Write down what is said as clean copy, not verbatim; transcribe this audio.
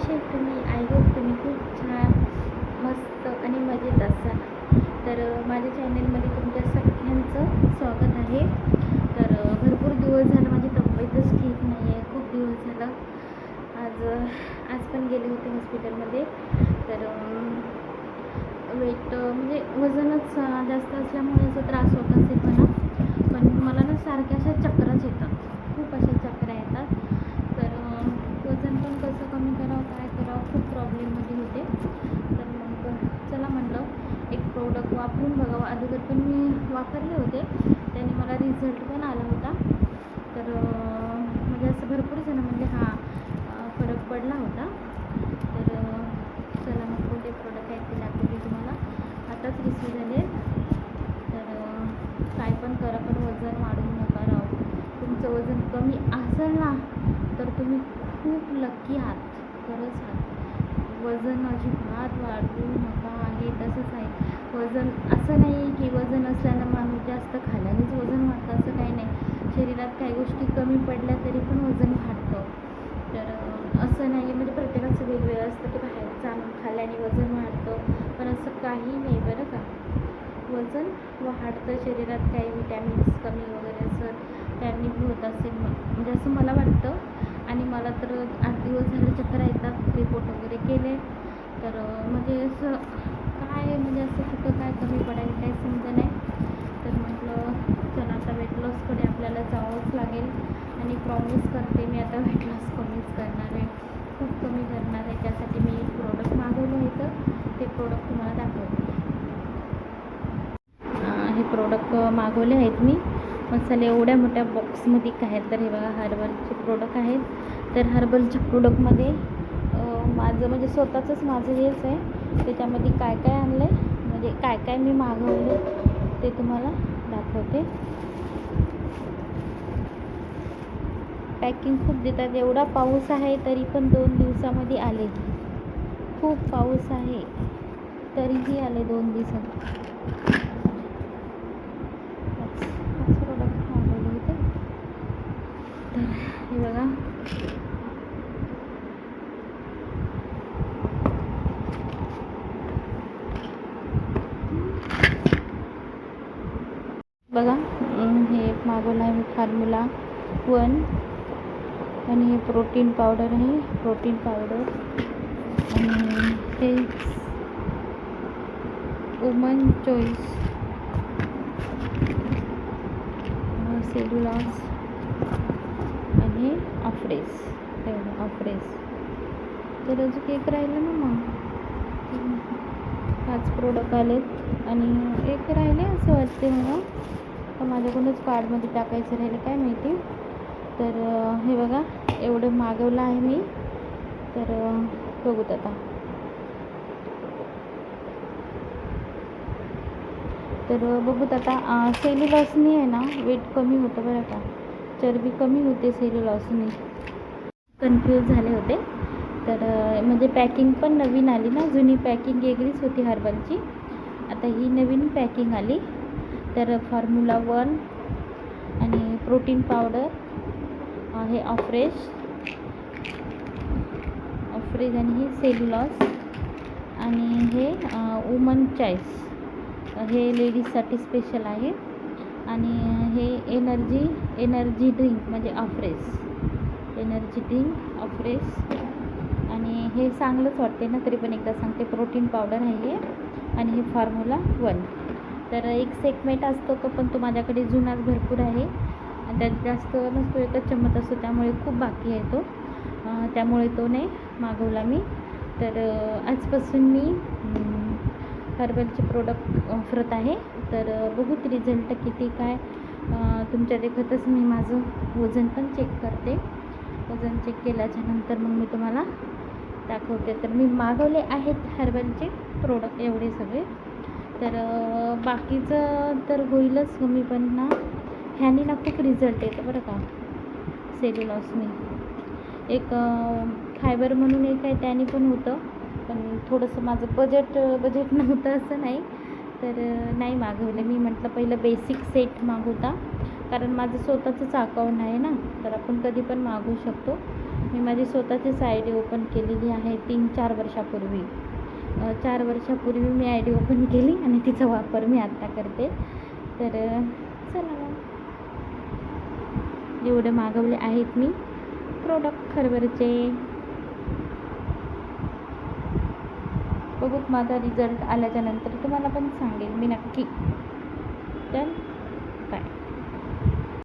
कसे आहेत तुम्ही? आय होप तुम्ही खूप छान, मस्त आणि मजेत असाल. तर माझ्या चॅनलमध्ये तुमच्या सगळ्यांचं स्वागत आहे. तर भरपूर दिवस झालं माझी तब्येतच ठीक नाही आहे. खूप दिवस झालं. आज पण गेले होते हॉस्पिटलमध्ये. तर वेट म्हणजे वजनच जास्त असल्यामुळे असं त्रास होत असेल मला. पण मला ना सारख्या अशा चक्राच येतात, खूप अशा चक्रा येतात. तर वजन पण कसं कमी करावं, काय करावं, खूप प्रॉब्लेममध्ये होते. तर मग चला म्हटलं एक प्रोडक्ट वापरून बघावं. अगोदर पण मी वापरले होते, त्याने मला रिझल्ट पण आला होता. तर म्हणजे असं भरपूर जण म्हणजे फरक पडला होता. तर चला मग कोणते प्रोडक्ट आहेत ते दाखवते तुम्हाला. आताच रिसीव झाले. तर काय पण करा, पण वजन वाढवू नका राव. तुमचं वजन कमी असेल ना तर तुम्ही खूप लकी आहात, खरंच आहात. वजन अजिबात वाढवू नका. आहे तसंच आहे. वजन असं नाही की वजन असल्यानं माणूस जास्त खाल्ल्यानेच वजन वाढतं, असं काही नाही. शरीरात काही गोष्टी कमी पडल्या तरी पण वजन वाढतं. तर असं नाही म्हणजे प्रत्येकाचं वेगवेगळं असतं की बाहेर चालून खाल्ल्याने वजन वाढतं, पण असं काही नाही बरं का. वजन वाढतं, शरीरात काही विटॅमिन्स कमी वगैरे असं त्याने होत असेल म्हणजे असं मला वाटतं. आणि मला तर 8 दिवस झाले चक्कर येतात. रिपोर्ट वगैरे केले. तर म्हणजे असं काय म्हणजे असं कुठं काय कमी पडायला काही समजा नाही. तर म्हटलं चला आता वेट लॉसकडे आपल्याला जावंच लागेल. आणि प्रॉमिस करते मी आता वेट लॉस कमीच करणार आहे, खूप कमी करणार आहे. त्यासाठी मी एक प्रोडक्ट मागवलं होतं, ते प्रोडक्ट तुम्हाला दाखवते. हे प्रोडक्ट मागवले आहेत मी. मसाले एवढ्या मोठ्या बॉक्समध्ये काय आहेत. तर हे बघा हर्बलचे प्रोडक्ट आहेत. तर हर्बलच्या प्रोडक्टमध्ये माझं म्हणजे स्वतःचंच माझं हेच आहे. त्याच्यामध्ये काय काय आणलं आहे म्हणजे काय काय मी मागवले ते तुम्हाला दाखवते. पॅकिंग खूप देतात. एवढा पाऊस आहे तरी पण 2 दिवसामध्ये आले. खूप पाऊस आहे तरीही आले 2 दिवसात. प्रोडक्ट मागवले होते. तर हे बघा हे मागवलं आहे मी फॉर्म्युला 1. आणि हे प्रोटीन पावडर आहे, प्रोटीन पावडर. आणि हे वुमन चॉईस सेल्युलॉस आणि ऑफ्रेस. ऑफ्रेस. तर अजून एक राहिलं ना मग 5 प्रोडक्ट आलेत आणि एक राहिले असं वाटते मला. तर माझ्याकडूनच कार्डमध्ये टाकायचं राहिलं काय माहिती. तर हे बघा एवढं मागवलं आहे मी. तर बघूत आता. तर बघूत आता. सेल्युलॉसनी आहे ना वेट कमी होतं बरं का, चरबी कमी होते सेल्युलॉसनी. कन्फ्यूज झाले होते. तर म्हणजे पॅकिंग पण नवीन आली ना, जुनी पॅकिंग वेगळीच होती हर्बलची, आता ही नवीन पॅकिंग आली. तर फॉर्म्युला 1 आणि प्रोटीन पावडर हे ऑफ्रेश आणि हे सेल्युलॉस आणि हे वुमन चॉईस, हे लेडीजसाठी स्पेशल आहे. आणि हे एनर्जी ड्रिंक म्हणजे ऑफ्रेस, एनर्जी ड्रिंक ऑफ्रेस. आणि हे चांगलंच वाटते ना, तरी पण एकदा सांगते. प्रोटीन पावडर आहे हे आणि हे फॉर्म्युला 1. तर एक सेगमेंट असतो तो पण तो माझ्याकडे जुनाच भरपूर आहे आणि त्यात जास्त नसतो, एकच चम्मच असतो, त्यामुळे खूप बाकी आहे तो. त्यामुळे तो नाही मागवला मी. तर आजपासून मी हर्बलचे प्रोडक्ट वापरत आहे. तर बघूत रिझल्ट किती काय. तुमच्या देखतच मी माझं वजन पण चेक करते. वजन चेक केल्याच्यानंतर मग मी तुम्हाला दाखवते. तर मी मागवले आहेत हर्बलचे प्रोडक्ट एवढे सगळे. तर बाकीचं तर होईलच कमी, पण ना ह्यानी ना खूप रिझल्ट येतं बरं का. सेल्युलॉसनी एक फायबर म्हणून एक आहे, त्याने पण होतं, पण थोडंसं माझं बजेट नव्हतं असं नाही. तर नाही मागवलं मी. म्हटलं पहिलं बेसिक सेट मागवता, कारण माझं स्वतःचंच अकाउंट आहे ना, तर आपण कधी पण मागवू शकतो. मी माझी स्वतःचीच आय डी ओपन केलेली आहे 3-4 वर्षापूर्वी. 4 वर्षापूर्वी मी आय डी ओपन केली आणि तिचा वापर मी आत्ता करते. तर चला मग, एवढे मागवले आहेत मी प्रोडक्ट हर्बलचे. बघूत माझा रिझल्ट आल्याच्यानंतर तुम्हाला पण सांगेल मी नक्की. तर